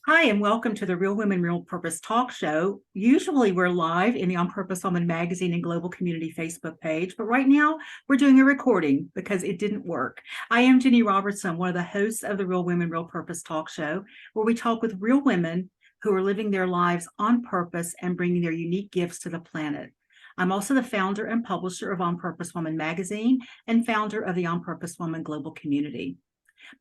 Hi, and welcome to the Real Women, Real Purpose talk show. Usually we're live in the On Purpose Woman magazine and global community Facebook page, but right now we're doing a recording because it didn't work. I am Ginny Robertson, one of the hosts of the Real Women, Real Purpose talk show, where we talk with real women who are living their lives on purpose and bringing their unique gifts to the planet. I'm also the founder and publisher of On Purpose Woman magazine and founder of the On Purpose Woman global community.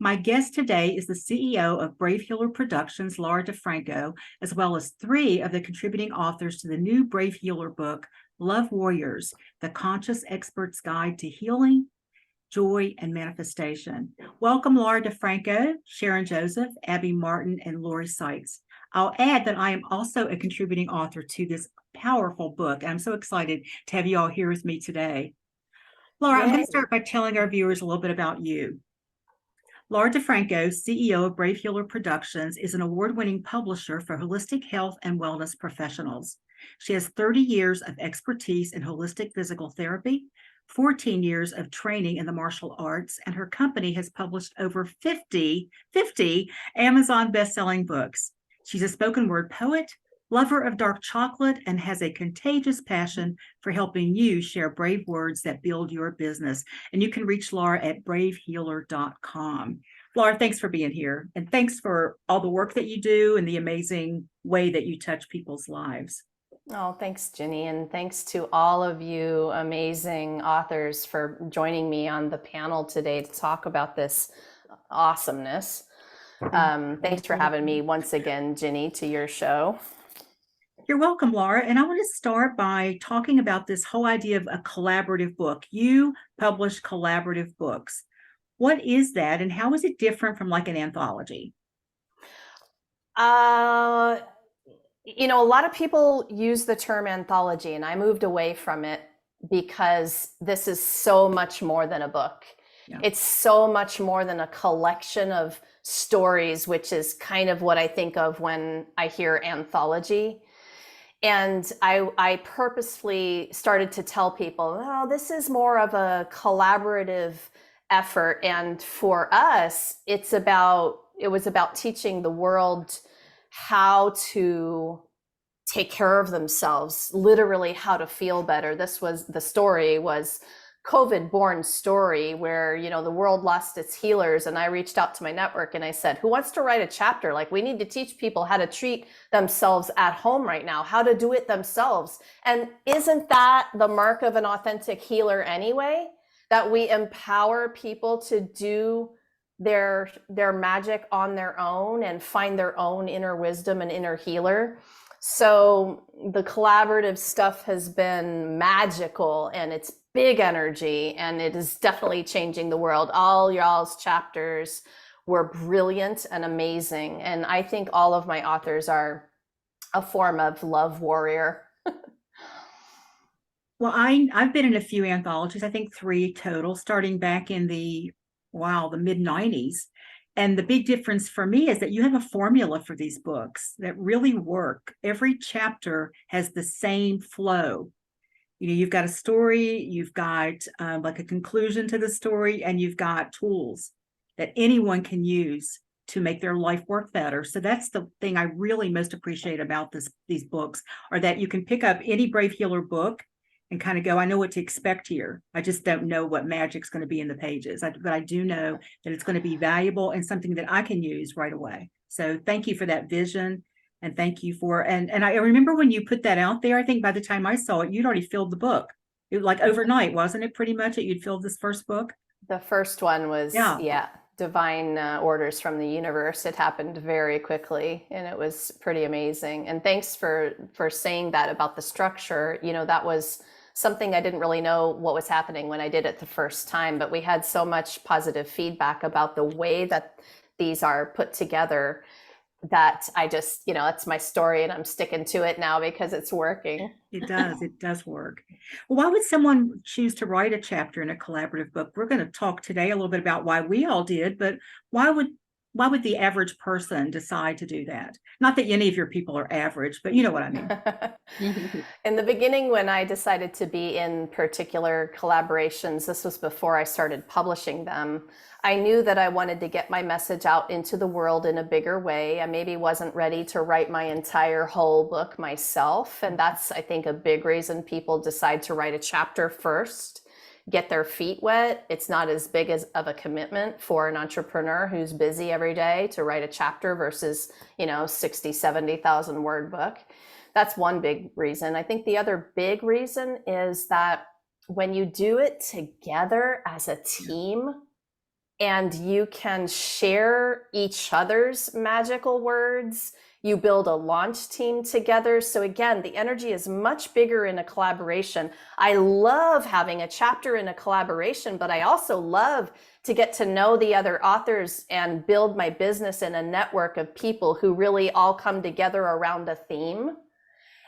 My guest today is the CEO of Brave Healer Productions, Lori Franco, as well as three of the contributing authors to the new Brave Healer book, Love Warriors, The Conscious Expert's Guide to Healing, Joy, and Manifestation. Welcome, Lori Franco, Sharon Josef, Abbie Martin, and Lori Saitz. I'll add that I am also a contributing author to this powerful book. I'm so excited to have you all here with me today. Laura, I'm going to start by telling our viewers a little bit about you. Lori Franco, CEO of Brave Healer Productions, is an award-winning publisher for holistic health and wellness professionals. She has 30 years of expertise in holistic physical therapy, 14 years of training in the martial arts, and her company has published over 50 Amazon best-selling books. She's a spoken word poet, lover of dark chocolate, and has a contagious passion for helping you share brave words that build your business. And you can reach Laura at bravehealer.com. Laura, thanks for being here. And thanks for all the work that you do and the amazing way that you touch people's lives. Oh, thanks, Ginny. And thanks to all of you amazing authors for joining me on the panel today to talk about this awesomeness. Thanks for having me once again, Ginny, to your show. You're welcome, Laura. And I want to start by talking about this whole idea of a collaborative book. You publish collaborative books. What is that, and how is it different from like an anthology? A lot of people use the term anthology, and I moved away from it because this is so much more than a book. Yeah. It's so much more than a collection of stories, which is kind of what I think of when I hear anthology. And I purposefully started to tell people, oh, this is more of a collaborative effort. And for us, it was about teaching the world how to take care of themselves, literally how to feel better. The story was COVID-born story where, the world lost its healers. And I reached out to my network and I said, who wants to write a chapter? Like, we need to teach people how to treat themselves at home right now, how to do it themselves. And isn't that the mark of an authentic healer anyway? That we empower people to do their magic on their own and find their own inner wisdom and inner healer. So the collaborative stuff has been magical, and it's big energy, and it is definitely changing the world. All y'all's chapters were brilliant and amazing. And I think all of my authors are a form of love warrior. Well, I've been in a few anthologies, I think 3 total, starting back in the mid-90s. And the big difference for me is that you have a formula for these books that really work. Every chapter has the same flow. You've got a story, you've got like a conclusion to the story, and you've got tools that anyone can use to make their life work better. So that's the thing I really most appreciate about these books, are that you can pick up any Brave Healer book and kind of go, I know what to expect here. I just don't know what magic's going to be in the pages. But I do know that it's going to be valuable and something that I can use right away. So thank you for that vision. And thank you and I remember when you put that out there, I think by the time I saw it, you'd already filled the book. It was like overnight, wasn't it, pretty much, that you'd filled this first book? The first one was, divine orders from the universe. It happened very quickly, and it was pretty amazing. And thanks for saying that about the structure. That was something I didn't really know what was happening when I did it the first time, but we had so much positive feedback about the way that these are put together that I just, that's my story, and I'm sticking to it now because it's working. It does work. Well, why would someone choose to write a chapter in a collaborative book? We're going to talk today a little bit about why we all did, but why would why would the average person decide to do that? Not that any of your people are average, but you know what I mean. In the beginning, when I decided to be in particular collaborations, this was before I started publishing them, I knew that I wanted to get my message out into the world in a bigger way. I maybe wasn't ready to write my entire whole book myself. And that's, I think, a big reason people decide to write a chapter first, get their feet wet. It's not as big of a commitment for an entrepreneur who's busy every day to write a chapter versus, 60, 70,000 word book. That's one big reason. I think the other big reason is that when you do it together as a team and you can share each other's magical words, you build a launch team together. So again, the energy is much bigger in a collaboration. I love having a chapter in a collaboration, but I also love to get to know the other authors and build my business in a network of people who really all come together around a theme.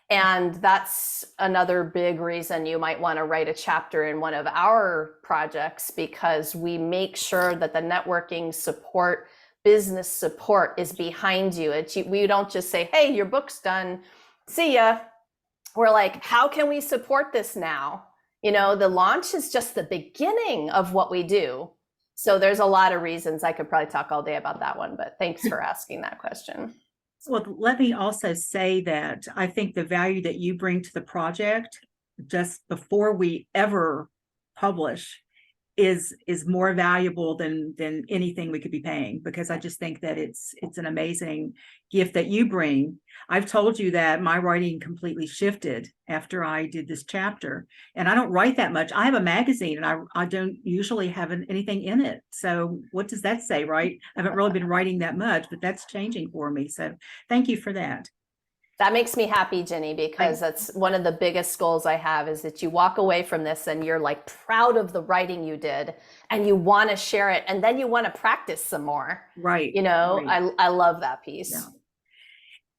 And that's another big reason you might want to write a chapter in one of our projects, because we make sure that the networking support, business support is behind you. We don't just say, hey, your book's done, see ya. We're like, how can we support this now? The launch is just the beginning of what we do. So there's a lot of reasons. I could probably talk all day about that one, but thanks for asking that question. Well, let me also say that I think the value that you bring to the project just before we ever publish is more valuable than anything we could be paying, because I just think that it's an amazing gift that you bring. I've told you that my writing completely shifted after I did this chapter, and I don't write that much. I have a magazine and I don't usually have anything in it. So what does that say, right? I haven't really been writing that much, but that's changing for me. So thank you for that. That makes me happy, Ginny, because that's one of the biggest goals I have, is that you walk away from this and you're like proud of the writing you did and you want to share it, and then you want to practice some more. Right. Right. I love that piece. Yeah.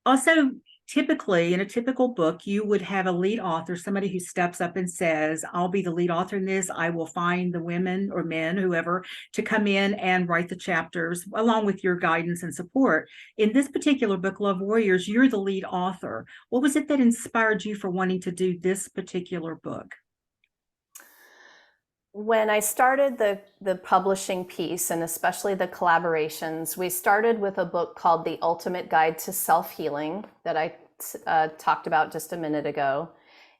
Also, typically in a typical book, you would have a lead author, somebody who steps up and says, I'll be the lead author in this. I will find the women or men, whoever, to come in and write the chapters along with your guidance and support. In this particular book, Love Warriors, you're the lead author. What was it that inspired you for wanting to do this particular book? When I started the publishing piece, and especially the collaborations, we started with a book called The Ultimate Guide to Self-Healing that I talked about just a minute ago.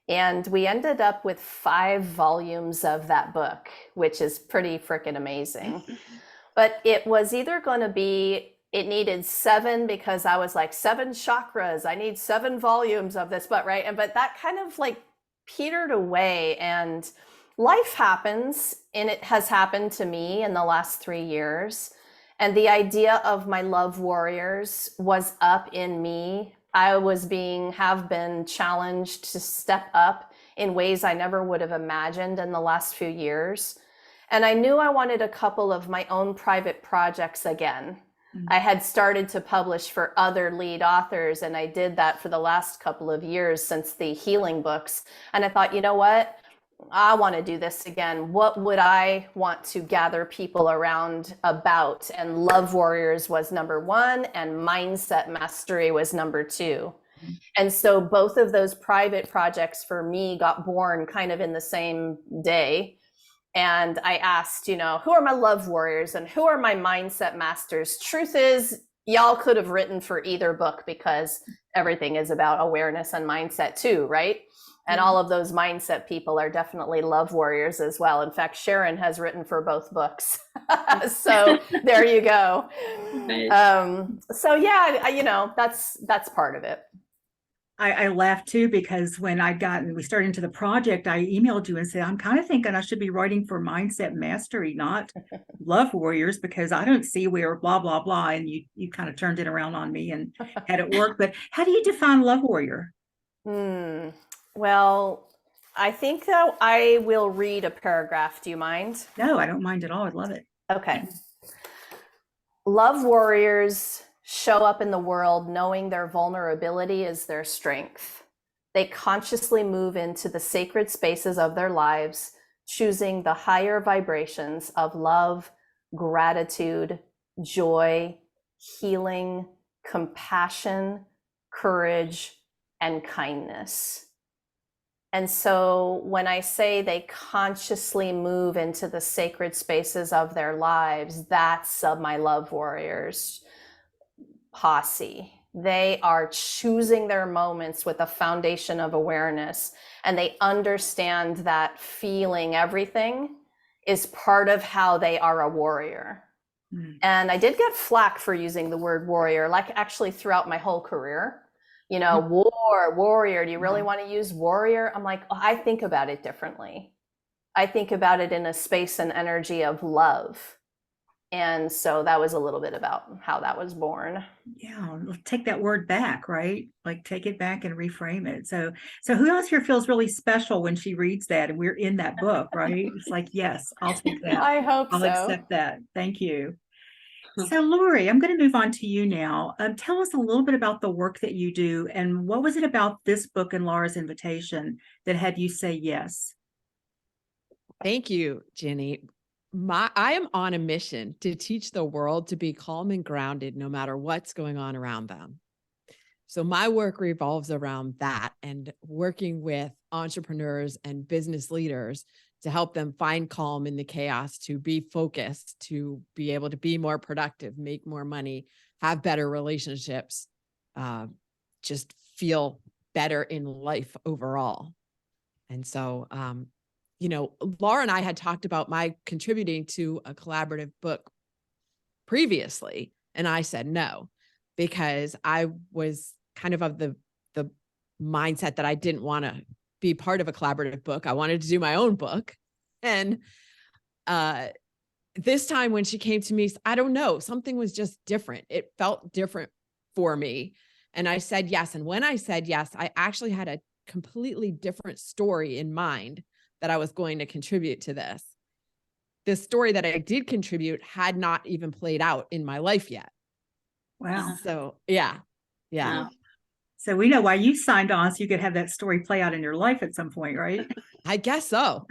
And we ended up with 5 volumes of that book, which is pretty freaking amazing. But it was either going to be, it needed 7, because I was like, 7 chakras, I need 7 volumes of this, but that kind of like petered away, and life happens, and it has happened to me in the last 3 years. And the idea of my Love Warriors was up in me. I have been challenged to step up in ways I never would have imagined in the last few years. And I knew I wanted a couple of my own private projects again. Mm-hmm. I had started to publish for other lead authors, and I did that for the last couple of years since the healing books. And I thought, you know what? I want to do this again. What would I want to gather people around about? And Love Warriors was number 1, and Mindset Mastery was number 2. Mm-hmm. And so both of those private projects for me got born kind of in the same day. And I asked, who are my Love Warriors and who are my Mindset Masters? Truth is, y'all could have written for either book, because everything is about awareness and mindset too, right? And all of those mindset people are definitely Love Warriors as well. In fact, Sharon has written for both books. So there you go. Nice. So yeah, that's part of it. I laughed too, because when we started into the project, I emailed you and said, I'm kind of thinking I should be writing for Mindset Mastery, not Love Warriors, because I don't see where blah, blah, blah. And you kind of turned it around on me and had it work. But how do you define Love Warrior? Well, I think that I will read a paragraph. Do you mind? No, I don't mind at all. I'd love it. Okay. Love warriors show up in the world knowing their vulnerability is their strength. They consciously move into the sacred spaces of their lives, choosing the higher vibrations of love, gratitude, joy, healing, compassion, courage, and kindness. And so when I say they consciously move into the sacred spaces of their lives, that's my Love Warriors posse. They are choosing their moments with a foundation of awareness, and they understand that feeling everything is part of how they are a warrior. And I did get flack for using the word warrior, like actually throughout my whole career. You know, warrior, do you really want to use warrior? I'm like, oh, I think about it differently. I think about it in a space and energy of love. And so that was a little bit about how that was born. Yeah, take that word back, right? Like take it back and reframe it. So who else here feels really special when she reads that and we're in that book, right? It's like, yes, I'll take that. I hope I'll so. accept that. Thank you. So Lori, I'm going to move on to you now. Tell us a little bit about the work that you do and what was it about this book and Laura's invitation that had you say yes? Thank you, Ginny. I am on a mission to teach the world to be calm and grounded no matter what's going on around them. So my work revolves around that and working with entrepreneurs and business leaders to help them find calm in the chaos, to be focused, to be able to be more productive, make more money, have better relationships, just feel better in life overall. And so, you know, Laura and I had talked about my contributing to a collaborative book previously, and I said no, because I was kind of the mindset that I didn't want to be part of a collaborative book. I wanted to do my own book. And this time when she came to me, I don't know, something was just different. It felt different for me. And I said yes. And when I said yes, I actually had a completely different story in mind that I was going to contribute to this. This story that I did contribute had not even played out in my life yet. Wow. So yeah. Wow. So we know why you signed on, so you could have that story play out in your life at some point, right? I guess so.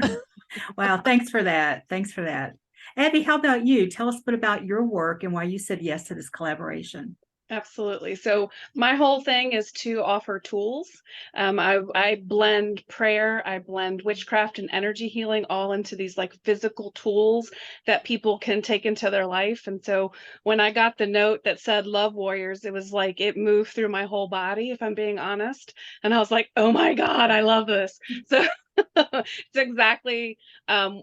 Wow. Thanks for that. Thanks for that. Abbie, how about you? Tell us a bit about your work and why you said yes to this collaboration. Absolutely. So my whole thing is to offer tools. I blend prayer, I blend witchcraft and energy healing all into these like physical tools that people can take into their life. And so when I got the note that said Love Warriors, it was like it moved through my whole body, if I'm being honest. And I was like, oh my God, I love this. So it's exactly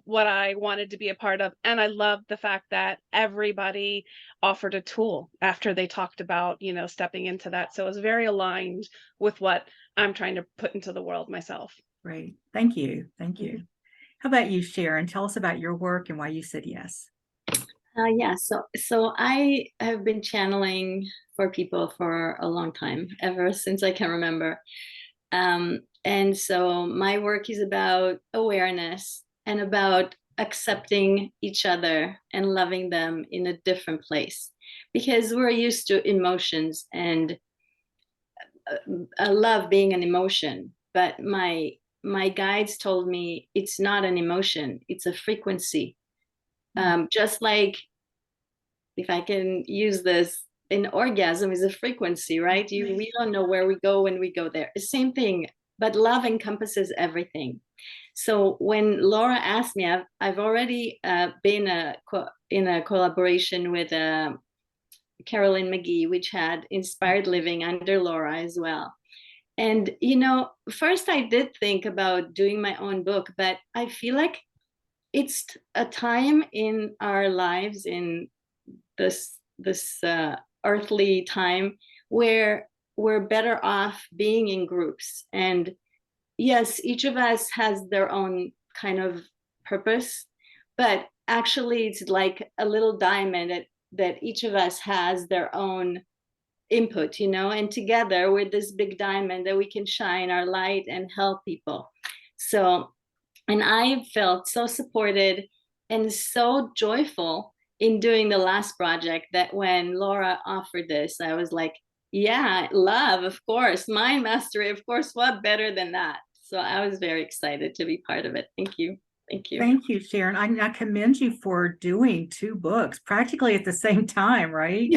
what I wanted to be a part of. And I love the fact that everybody offered a tool after they talked about, you know, stepping into that. So it was very aligned with what I'm trying to put into the world myself. Great. Thank you. Thank you. How about you, Sharon? Tell us about your work and why you said yes. Yeah, so I have been channeling for people for a long time, ever since I can remember. And so my work is about awareness and about accepting each other and loving them in a different place, because we're used to emotions and love being an emotion. But my guides told me it's not an emotion, it's a frequency. Just like, if I can use this, an orgasm is a frequency, right? We don't know where we go when we go there. Same thing, but love encompasses everything. So when Laura asked me, I've already been in a collaboration with Carolyn McGee, which had Inspired Living under Laura as well. And, you know, first I did think about doing my own book, but I feel like it's a time in our lives, in this earthly time, where we're better off being in groups. And yes, each of us has their own kind of purpose, but actually it's like a little diamond that each of us has their own input, you know, and together we're this big diamond that we can shine our light and help people. So, and I felt so supported and so joyful in doing the last project that when Laura offered this, I was like, yeah, love, of course, mind mastery, of course, what better than that? So I was very excited to be part of it. Thank you. Thank you. Thank you, Sharon. I commend you for doing two books practically at the same time, right?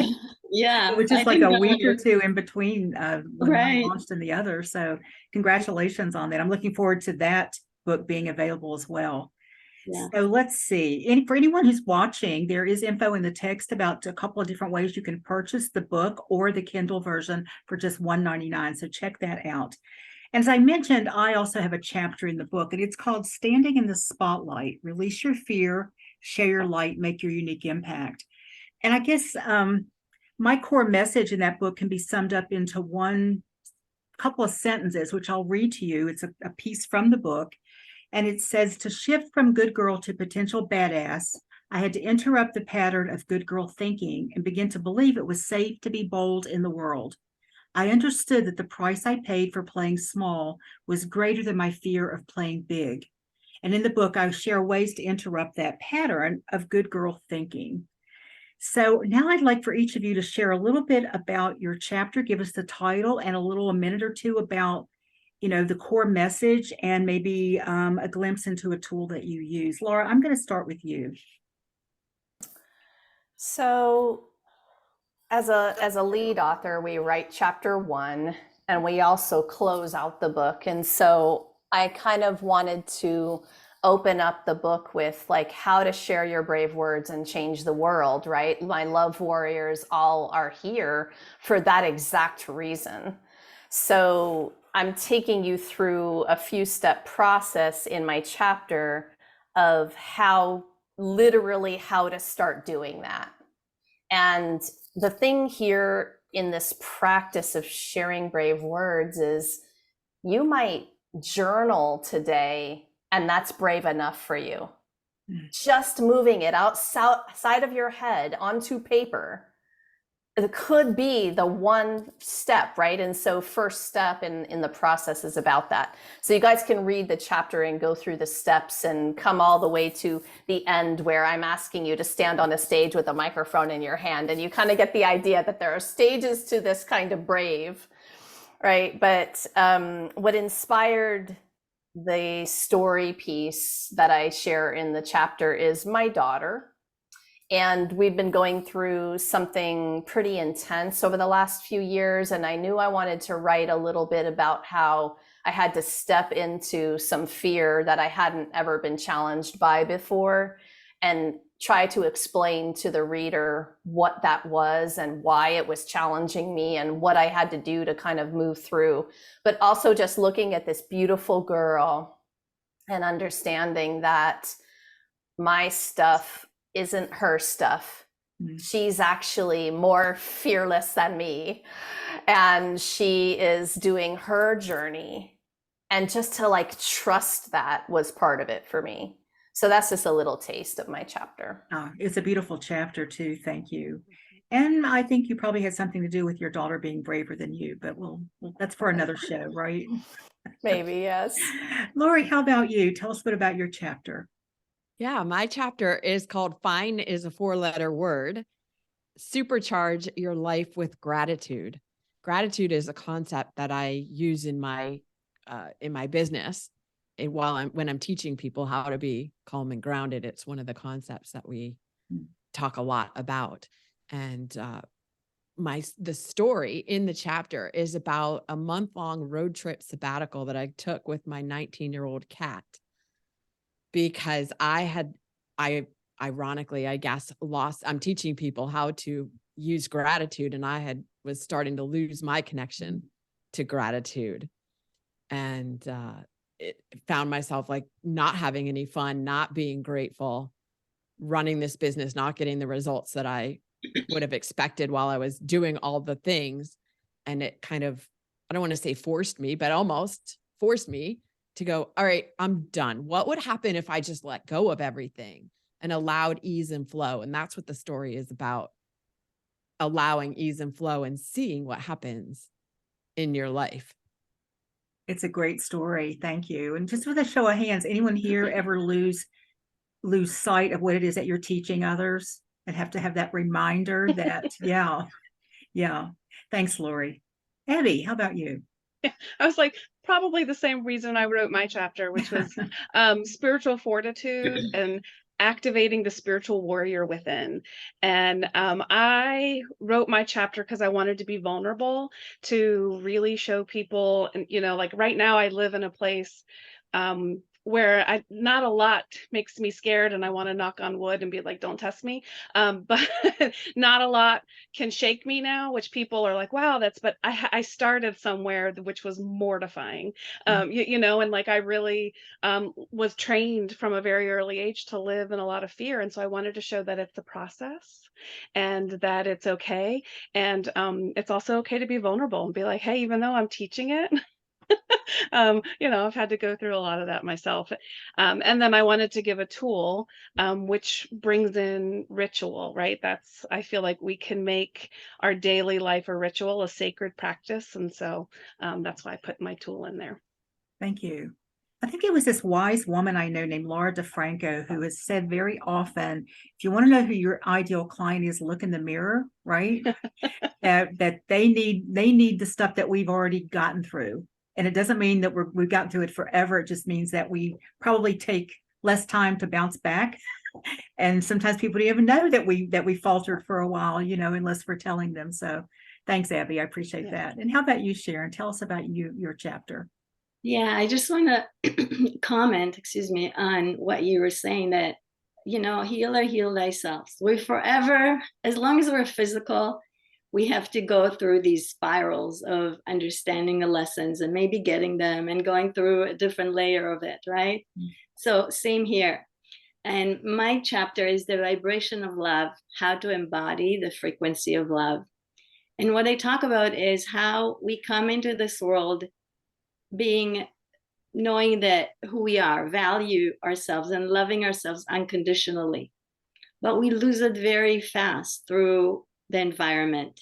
Yeah, It was I just like didn't a know week or you. two in between when one Right. launched and the other. So congratulations on that. I'm looking forward to that book being available as well. Yeah. So let's see. And for anyone who's watching, there is info in the text about a couple of different ways you can purchase the book or the Kindle version for just $1.99. So check that out. And as I mentioned, I also have a chapter in the book, and it's called Standing in the Spotlight. Release your fear, share your light, make your unique impact. And I guess my core message in that book can be summed up into one couple of sentences, which I'll read to you. It's a piece from the book. And it says, to shift from good girl to potential badass, I had to interrupt the pattern of good girl thinking and begin to believe it was safe to be bold in the world. I understood that the price I paid for playing small was greater than my fear of playing big. And in the book, I share ways to interrupt that pattern of good girl thinking. So now I'd like for each of you to share a little bit about your chapter, give us the title and a minute or two about, the core message and maybe a glimpse into a tool that you use. Laura, I'm going to start with you. So as a lead author, we write chapter 1 and we also close out the book. And so I kind of wanted to open up the book with like how to share your brave words and change the world, right? My love warriors all are here for that exact reason. So I'm taking you through a few step process in my chapter of literally how to start doing that. And the thing here in this practice of sharing brave words is you might journal today and that's brave enough for you. Just moving it outside of your head onto paper, it could be the one step, right? And so first step in the process is about that. So you guys can read the chapter and go through the steps and come all the way to the end where I'm asking you to stand on a stage with a microphone in your hand. And you kind of get the idea that there are stages to this kind of brave, right? But what inspired the story piece that I share in the chapter is my daughter. And we've been going through something pretty intense over the last few years. And I knew I wanted to write a little bit about how I had to step into some fear that I hadn't ever been challenged by before and try to explain to the reader what that was and why it was challenging me and what I had to do to kind of move through. But also just looking at this beautiful girl and understanding that my stuff isn't her stuff. She's actually more fearless than me. And she is doing her journey. And just to like trust that was part of it for me. So that's just a little taste of my chapter. Oh, it's a beautiful chapter too. Thank you. And I think you probably had something to do with your daughter being braver than you, but that's for another show, right? Maybe, yes. Lori, how about you? Tell us a bit about your chapter. Yeah, my chapter is called Fine is a 4-letter word. Supercharge your life with gratitude. Gratitude is a concept that I use in my business. And when I'm teaching people how to be calm and grounded, it's one of the concepts that we talk a lot about. And the story in the chapter is about a month-long road trip sabbatical that I took with my 19-year-old cat. Because I ironically, I guess, I'm teaching people how to use gratitude, and I was starting to lose my connection to gratitude, and found myself like not having any fun, not being grateful, running this business, not getting the results that I would have expected while I was doing all the things. And it kind of, I don't want to say forced me, but almost forced me to go, all right, I'm done. What would happen if I just let go of everything and allowed ease and flow? And that's what the story is about, allowing ease and flow and seeing what happens in your life. It's a great story. Thank you. And just with a show of hands, anyone here ever lose sight of what it is that you're teaching others and have to have that reminder that, yeah. Thanks, Lori. Abbie, how about you? I was like, probably the same reason I wrote my chapter, which was spiritual fortitude and activating the spiritual warrior within. And I wrote my chapter because I wanted to be vulnerable, to really show people. And, like right now, I live in a place where not a lot makes me scared, and I want to knock on wood and be like, don't test me. But not a lot can shake me now, which people are like, wow, but I started somewhere which was mortifying. And like I really was trained from a very early age to live in a lot of fear. And so I wanted to show that it's a process and that it's okay. And it's also okay to be vulnerable and be like, hey, even though I'm teaching it, I've had to go through a lot of that myself. And then I wanted to give a tool, which brings in ritual, right? I feel like we can make our daily life a ritual, a sacred practice. And so that's why I put my tool in there. Thank you. I think it was this wise woman I know named Laura Franco who has said very often, if you want to know who your ideal client is, look in the mirror, right? that they need the stuff that we've already gotten through. And it doesn't mean that we've gotten through it forever. It just means that we probably take less time to bounce back. And sometimes people don't even know that we faltered for a while, unless we're telling them. So thanks, Abbie. I appreciate that. And how about you, Sharon? Tell us about your chapter. Yeah, I just want to comment, on what you were saying, that, heal thyself. We're forever, as long as we're physical, we have to go through these spirals of understanding the lessons and maybe getting them and going through a different layer of it, right? So same here. And my chapter is the vibration of love, how to embody the frequency of love. And what I talk about is how we come into this world knowing that who we are, value ourselves and loving ourselves unconditionally. But we lose it very fast through the environment.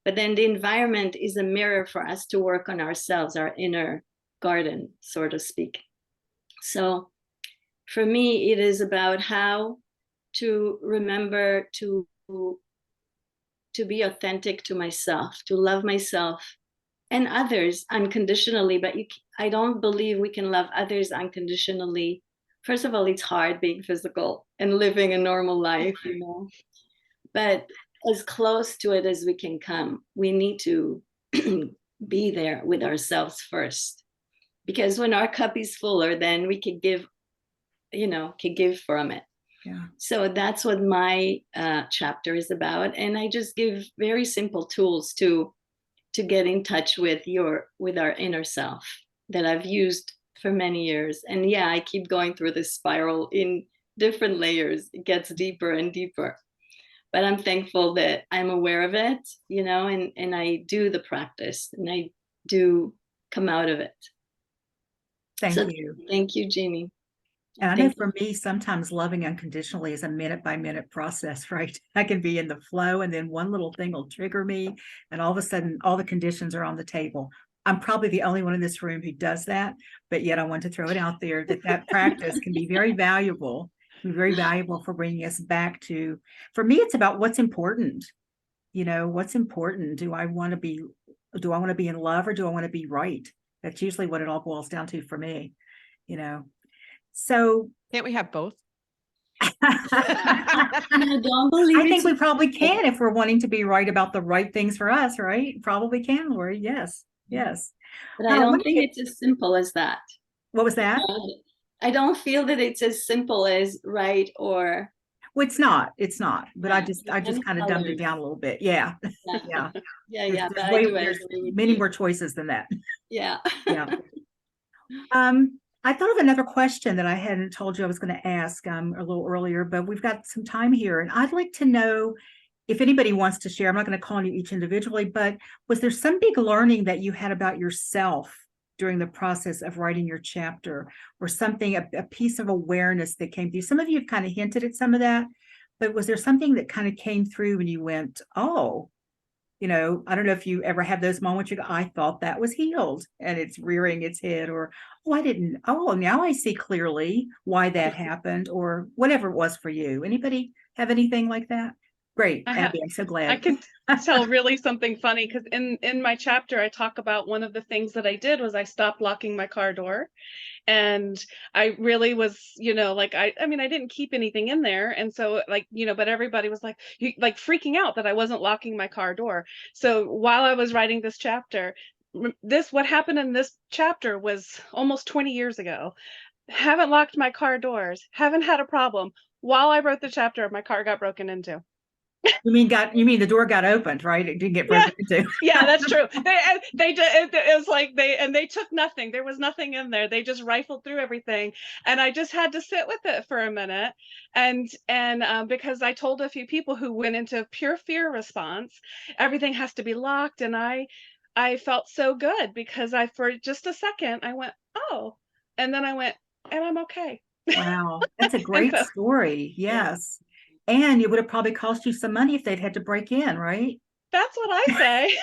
But then the environment is a mirror for us to work on ourselves, our inner garden, so to speak. So for me, it is about how to remember to be authentic to myself, to love myself and others unconditionally. But I don't believe we can love others unconditionally. First of all, it's hard being physical and living a normal life, but as close to it as we can come, we need to be there with ourselves first. Because when our cup is fuller, then we can give from it. Yeah. So that's what my chapter is about. And I just give very simple tools to get in touch with our inner self that I've used for many years. And yeah, I keep going through this spiral in different layers. It gets deeper and deeper. But I'm thankful that I'm aware of it, and I do the practice and I do come out of it. Thank you. Thank you, Ginny. And I know for me, sometimes loving unconditionally is a minute by minute process, right? I can be in the flow and then one little thing will trigger me. And all of a sudden, all the conditions are on the table. I'm probably the only one in this room who does that. But yet I want to throw it out there that practice can be very valuable. For bringing us back to, for me, it's about what's important. What's important. Do I want to be in love, or do I want to be right? That's usually what it all boils down to for me, So can't we have both? I don't believe I think we probably can if we're wanting to be right about the right things for us, right? Probably can, Lori. Yes. But I don't think it's as simple as that. What was that? I don't feel that it's as simple as right or. Well, it's not. But I just kind of dumbed it down a little bit. Yeah. Yeah. There's many more choices than that. Yeah. Yeah. I thought of another question that I hadn't told you I was going to ask a little earlier, but we've got some time here, and I'd like to know if anybody wants to share. I'm not going to call on you each individually, but was there some big learning that you had about yourself during the process of writing your chapter, or something, a piece of awareness that came through? Some of you have kind of hinted at some of that, but was there something that kind of came through when you went, oh, I don't know if you ever had those moments you go, I thought that was healed and it's rearing its head, or, now I see clearly why that happened, or whatever it was for you. Anybody have anything like that? Great, I have. Abbie, I'm so I glad. can tell really something funny because in my chapter I talk about one of the things that I did was I stopped locking my car door, and I really was, like I mean I didn't keep anything in there, and so like but everybody was like freaking out that I wasn't locking my car door. So while I was writing this chapter, what happened in this chapter was almost 20 years ago. Haven't locked my car doors, haven't had a problem. While I wrote the chapter, my car got broken into. You mean the door got opened, right? It didn't get Yeah. broken into. Yeah, that's true. They did. It was like they took nothing. There was nothing in there. They just rifled through everything, and I just had to sit with it for a minute. And because I told a few people who went into pure fear response, everything has to be locked, and I felt so good because for just a second I went, oh, and then I went, and I'm okay. Wow, that's a And great so story. yeah, Yes. And it would have probably cost you some money if they'd had to break in, right? that's what I say.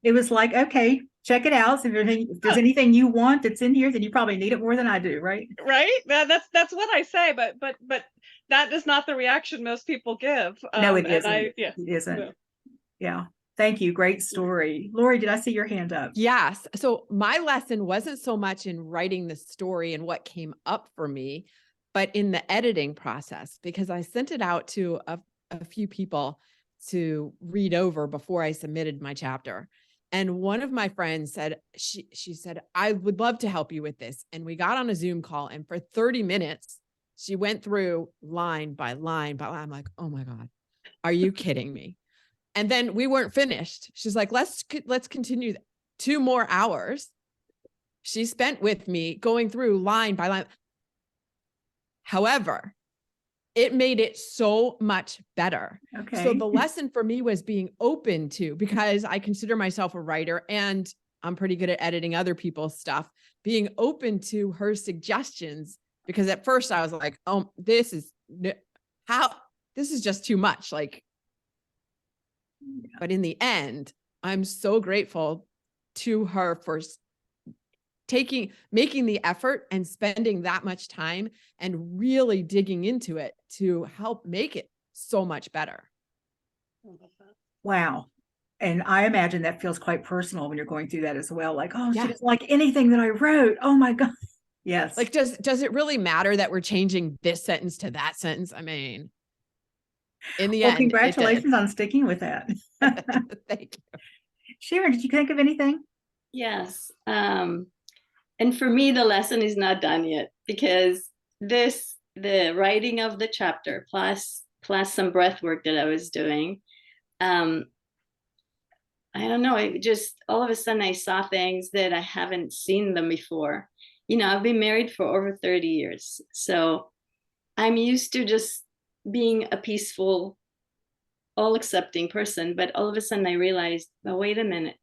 It was like, okay, check it out. So if there's anything you want that's in here, then you probably need it more than I do, right? Right? That's what I say, but that is not the reaction most people give. No, it And isn't. yeah, It isn't. no. Yeah. Thank you. Great story. Lori, did I see your hand up? Yes. So my lesson wasn't so much in writing the story and what came up for me, but in the editing process, because I sent it out to a few people to read over before I submitted my chapter. And one of my friends said, she said, I would love to help you with this. And we got on a Zoom call, and for 30 minutes, she went through line by line by line. I'm like, oh my God, are you kidding me? And then we weren't finished. She's like, let's continue 2 more hours. She spent with me going through line by line. However, it made it so much better. Okay. So the lesson for me was being open to, because I consider myself a writer and I'm pretty good at editing other people's stuff, being open to her suggestions, because at first I was like, oh, this is just too much. Like, but in the end, I'm so grateful to her for making the effort and spending that much time and really digging into it to help make it so much better. Wow. And I imagine that feels quite personal when you're going through that as well. Like, oh, Yeah. she doesn't like anything that I wrote. Oh my God. Yes. Like, does it really matter that we're changing this sentence to that sentence? I mean, in the end, congratulations on sticking with that. Thank you. Sharon, did you think of anything? Yes. And for me, the lesson is not done yet, because the writing of the chapter plus some breath work that I was doing, I don't know, it just all of a sudden I saw things that I haven't seen them before. I've been married for over 30 years. So I'm used to just being a peaceful, all accepting person. But all of a sudden I realized, oh, wait a minute.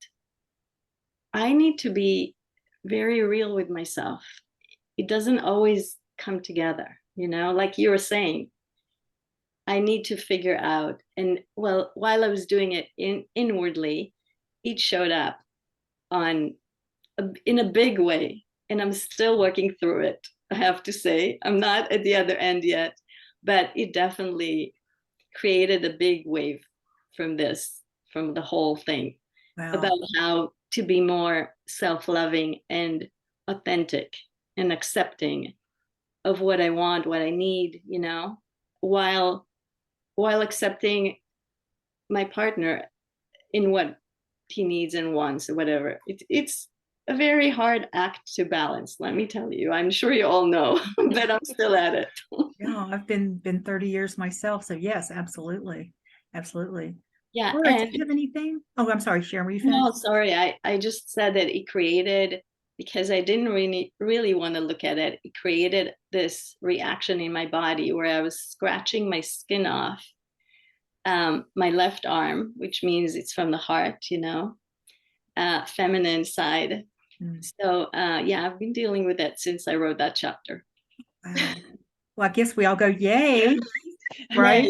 I need to be very real with myself. It doesn't always come together, like you were saying. I need to figure out, and well, while I was doing it inwardly, it showed up in a big way, and I'm still working through it. I have to say, I'm not at the other end yet, but it definitely created a big wave from the whole thing. Wow. About how to be more self-loving and authentic and accepting of what I want, what I need, while accepting my partner in what he needs and wants or whatever. It's a very hard act to balance, let me tell you. I'm sure you all know, but I'm still at it. Yeah, I've been 30 years myself. So yes, absolutely. Absolutely. Yeah. Laura, And do you have anything? Oh, I'm sorry, Sharon, were you finished? no, sorry. I just said that it created, because I didn't really want to look at it. It created this reaction in my body where I was scratching my skin off my left arm, which means it's from the heart, feminine side. So yeah, I've been dealing with it since I wrote that chapter. Wow. Well, I guess we all go, yay, right?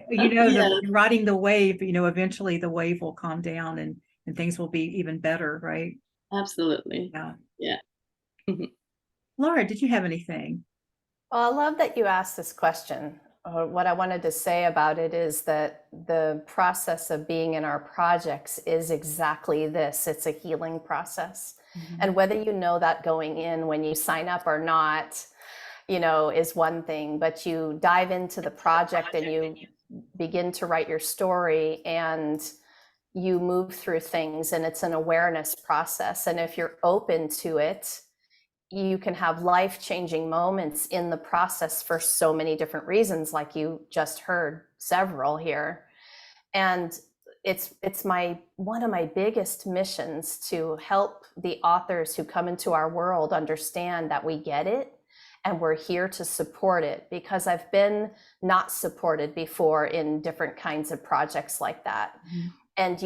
Yeah. Riding the wave, eventually the wave will calm down and things will be even better, right? Absolutely. Yeah. Mhm. Laura, did you have anything? Well, I love that you asked this question. what I wanted to say about it is that the process of being in our projects is exactly this. It's a healing process. Mhm. And whether you know that going in when you sign up or not, is one thing, but you dive into the project and you begin to write your story and you move through things, and it's an awareness process. And if you're open to it, you can have life-changing moments in the process for so many different reasons, like you just heard several here. And it's one of my biggest missions to help the authors who come into our world understand that we get it and we're here to support it, because I've been not supported before in different kinds of projects like that. Mhm. And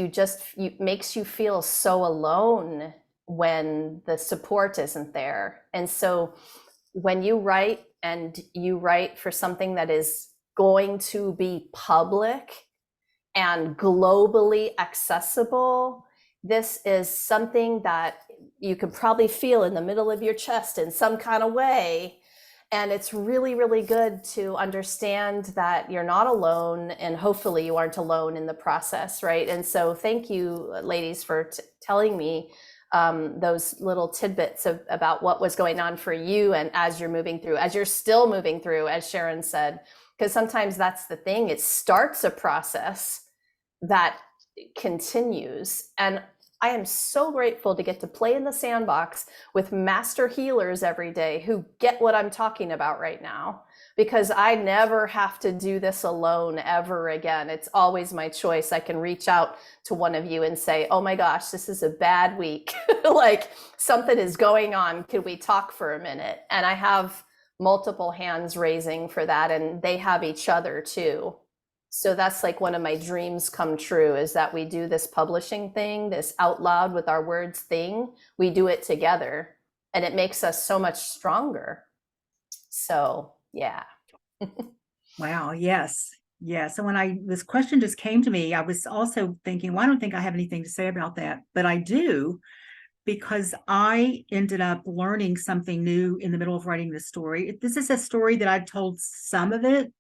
it makes you feel so alone when the support isn't there. And so when you write, and you write for something that is going to be public and globally accessible, this is something that you can probably feel in the middle of your chest in some kind of way. And it's really, really good to understand that you're not alone, and hopefully you aren't alone in the process, right? And so thank you, ladies, for telling me those little tidbits about what was going on for you, and as you're still moving through, as Sharon said, because sometimes that's the thing. It starts a process that continues. And I am so grateful to get to play in the sandbox with master healers every day who get what I'm talking about right now, because I never have to do this alone ever again. It's always my choice. I can reach out to one of you and say, oh my gosh, this is a bad week. Like something is going on. Could we talk for a minute? And I have multiple hands raising for that, and they have each other too. So that's like one of my dreams come true, is that we do this publishing thing, this out loud with our words thing. We do it together, and it makes us so much stronger. So, yeah. Wow. Yes. Yes. So when this question just came to me, I was also thinking, well, I don't think I have anything to say about that, but I do, because I ended up learning something new in the middle of writing this story. This is a story that I'd told some of it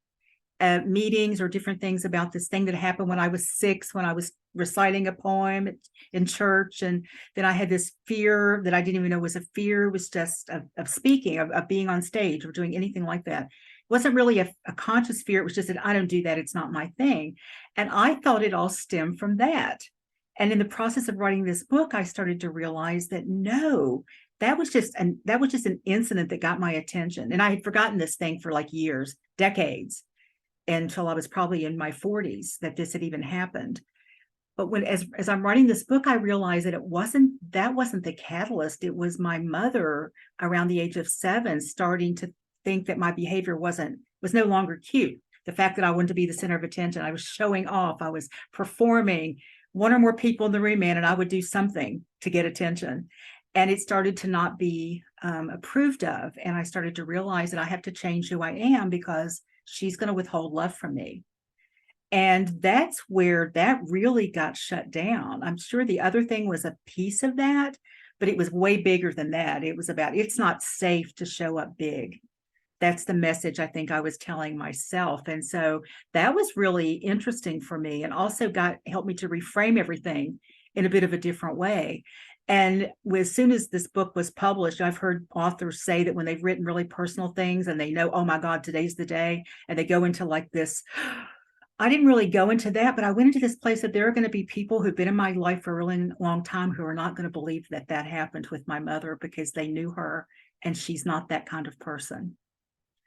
at meetings or different things about this thing that happened when I was 6, when I was reciting a poem in church. And then I had this fear that I didn't even know was a fear. It was just of speaking, of being on stage or doing anything like that. It wasn't really a conscious fear. It was just that I don't do that. It's not my thing. And I thought it all stemmed from that. And in the process of writing this book, I started to realize that no, that was just an incident that got my attention. And I had forgotten this thing for like years, decades, until I was probably in my 40s that this had even happened. But as I'm writing this book, I realized that that wasn't the catalyst. It was my mother around the age of 7 starting to think that my behavior was no longer cute. The fact that I wanted to be the center of attention, I was showing off, I was performing. One or more people in the room, man, and I would do something to get attention. And it started to not be approved of. And I started to realize that I have to change who I am, because she's going to withhold love from me. And that's where that really got shut down. I'm sure the other thing was a piece of that, but it was way bigger than that. It was about, it's not safe to show up big. That's the message I think I was telling myself. And so that was really interesting for me, and also helped me to reframe everything in a bit of a different way. And as soon as this book was published, I've heard authors say that when they've written really personal things and they know, oh my God, today's the day, and they go into like this, I didn't really go into that, but I went into this place that there are going to be people who've been in my life for a really long time who are not going to believe that that happened with my mother, because they knew her and she's not that kind of person.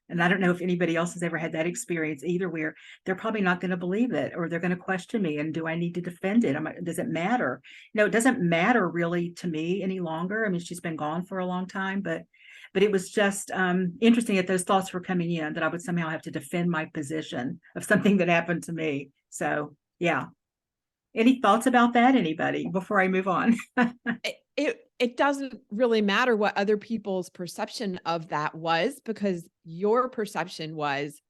And I don't know if anybody else has ever had that experience either, where they're probably not going to believe it, or they're going to question me. And do I need to defend it? Does it matter? No, it doesn't matter really to me any longer. I mean, she's been gone for a long time, but it was just interesting that those thoughts were coming in, that I would somehow have to defend my position of something that happened to me. So, yeah. Any thoughts about that, anybody, before I move on? It doesn't really matter what other people's perception of that was, because your perception was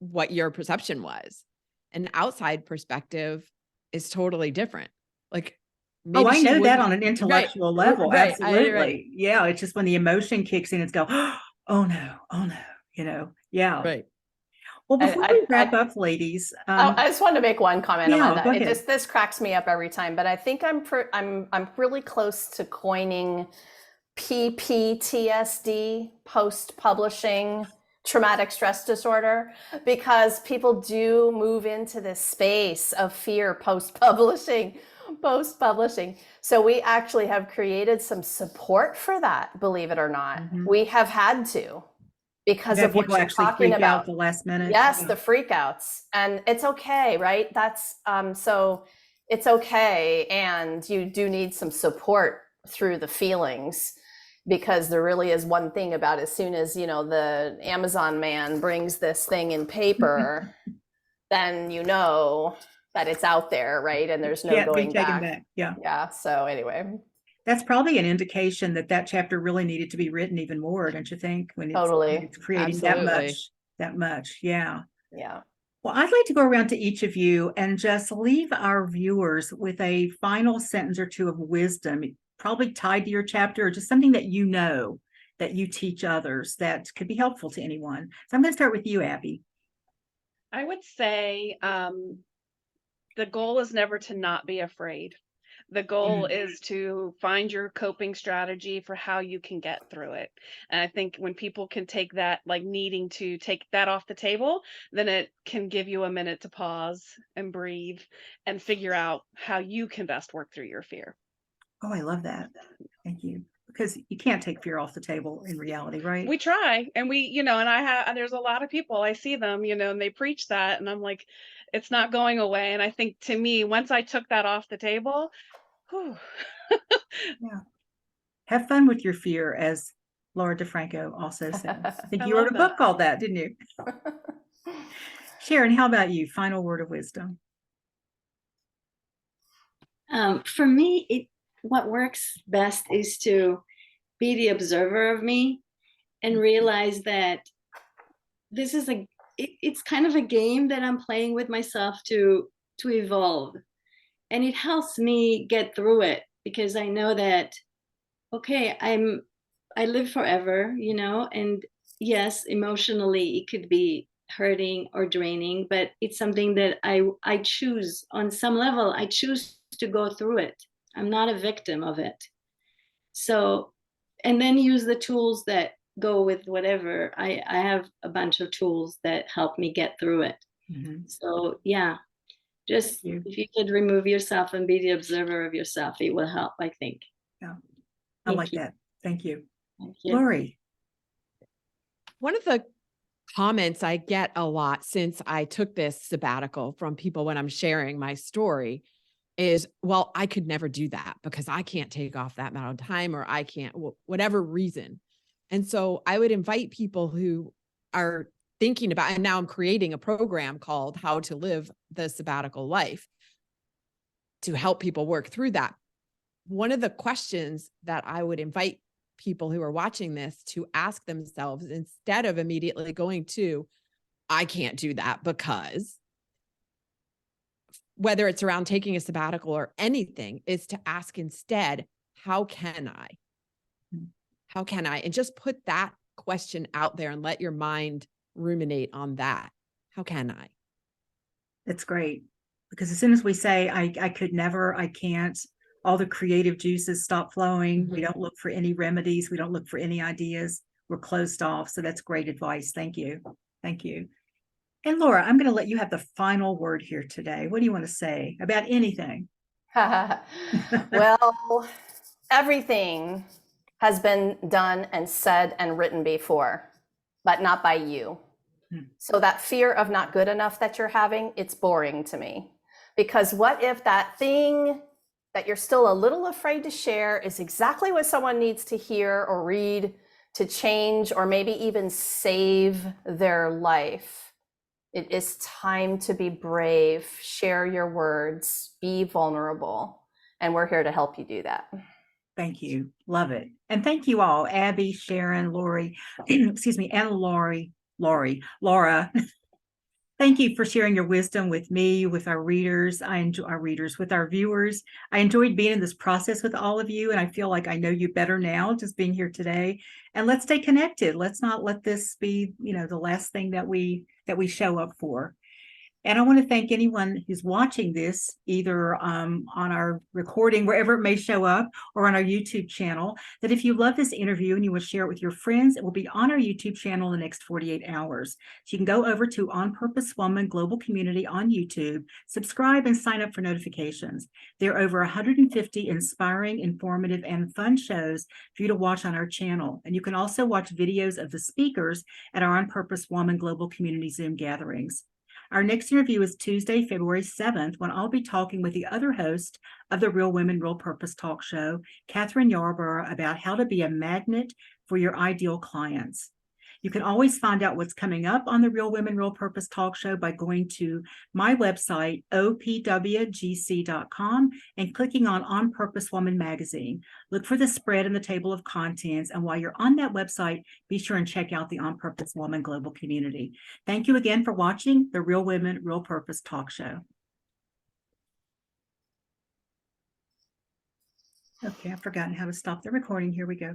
what your perception was. An outside perspective is totally different. Like, maybe I know that on an intellectual level. Right, Absolutely. right. Yeah. It's just when the emotion kicks in, it's go, oh no, yeah. Right. Well, before I- we wrap up, ladies, I just wanted to make one comment yeah, on that. go It ahead. just this cracks me up every time, but I think I'm really close to coining PPTSD, post-publishing traumatic stress disorder, because people do move into this space of fear post-publishing. So we actually have created some support for that, believe it or not. Mhm. We have had to, because That of what people you're actually talking freak out about. the last minute. Yes, Yeah. the freakouts, and it's okay, right? That's so it's okay, and you do need some support through the feelings, because there really is one thing about as soon as, you know, the Amazon man brings this thing in paper, then you know that it's out there, right? And there's no Can't be going taken back. back. Yeah. Yeah. So anyway, That's probably an indication that that chapter really needed to be written even more, don't you think? When totally. it's creating Absolutely. that much. Yeah. Yeah. Well, I'd like to go around to each of you and just leave our viewers with a final sentence or two of wisdom, probably tied to your chapter, or just something that you know that you teach others that could be helpful to anyone. So I'm going to start with you, Abbie. I would say the goal is never to not be afraid. The goal is to find your coping strategy for how you can get through it. And I think when people can take that, like needing to take that off the table, then it can give you a minute to pause and breathe and figure out how you can best work through your fear. Oh, I love that. Thank you. Because you can't take fear off the table in reality, right? We try, and we, you know, and there's a lot of people, I see them, you know, and they preach that, and I'm like, it's not going away. And I think, to me, once I took that off the table, whew, Yeah. Have fun with your fear, as Laura DeFranco also says. I think I you wrote a love book called that, didn't you? Sharon, how about you? Final word of wisdom. For me, what works best is to be the observer of me and realize that this is it's kind of a game that I'm playing with myself to evolve. And it helps me get through it, because I know that, okay, I live forever, you know, and yes, emotionally it could be hurting or draining, but it's something that I choose. On some level, I choose to go through it. I'm not a victim of it. So, and then use the tools that go with whatever. I have a bunch of tools that help me get through it. So yeah, just if you could remove yourself and be the observer of yourself, it will help, I think. Yeah, I like that. Thank you. Thank you. Lori. One of the comments I get a lot since I took this sabbatical from people when I'm sharing my story is, well, I could never do that because I can't take off that amount of time, or I can't, whatever reason. And so I would invite people who are thinking about, and now I'm creating a program called How to Live the Sabbatical Life to help people work through that. One of the questions that I would invite people who are watching this to ask themselves, instead of immediately going to, I can't do that because, whether it's around taking a sabbatical or anything, is to ask instead, how can I? How can I? And just put that question out there and let your mind ruminate on that. How can I? That's great. Because as soon as we say, I could never, I can't, all the creative juices stop flowing. We don't look for any remedies. We don't look for any ideas. We're closed off. So that's great advice. Thank you. Thank you. And Laura, I'm going to let you have the final word here today. What do you want to say about anything? Well, everything has been done and said and written before, but not by you. So that fear of not good enough that you're having, it's boring to me. Because what if that thing that you're still a little afraid to share is exactly what someone needs to hear or read to change, or maybe even save their life? It is time to be brave, share your words, be vulnerable, and we're here to help you do that. Thank you. Love it. And thank you all, Abbie, Sharon, Lori, excuse me, and Laura. Thank you for sharing your wisdom with me, with our readers. With our viewers. I enjoyed being in this process with all of you, and I feel like I know you better now just being here today. And let's stay connected. Let's not let this be, the last thing that we that we show up for. And I want to thank anyone who's watching this, either on our recording, wherever it may show up, or on our YouTube channel, that if you love this interview and you will share it with your friends, it will be on our YouTube channel in the next 48 hours. So you can go over to On Purpose Woman Global Community on YouTube, subscribe and sign up for notifications. There are over 150 inspiring, informative, and fun shows for you to watch on our channel. And you can also watch videos of the speakers at our On Purpose Woman Global Community Zoom gatherings. Our next interview is Tuesday, February 7th, when I'll be talking with the other host of the Real Women, Real Purpose talk show, Catherine Yarborough, about how to be a magnet for your ideal clients. You can always find out what's coming up on the Real Women, Real Purpose talk show by going to my website, opwgc.com, and clicking on Purpose Woman magazine. Look for the spread in the table of contents. And while you're on that website, be sure and check out the On Purpose Woman Global Community. Thank you again for watching the Real Women, Real Purpose talk show. Okay, I've forgotten how to stop the recording. Here we go.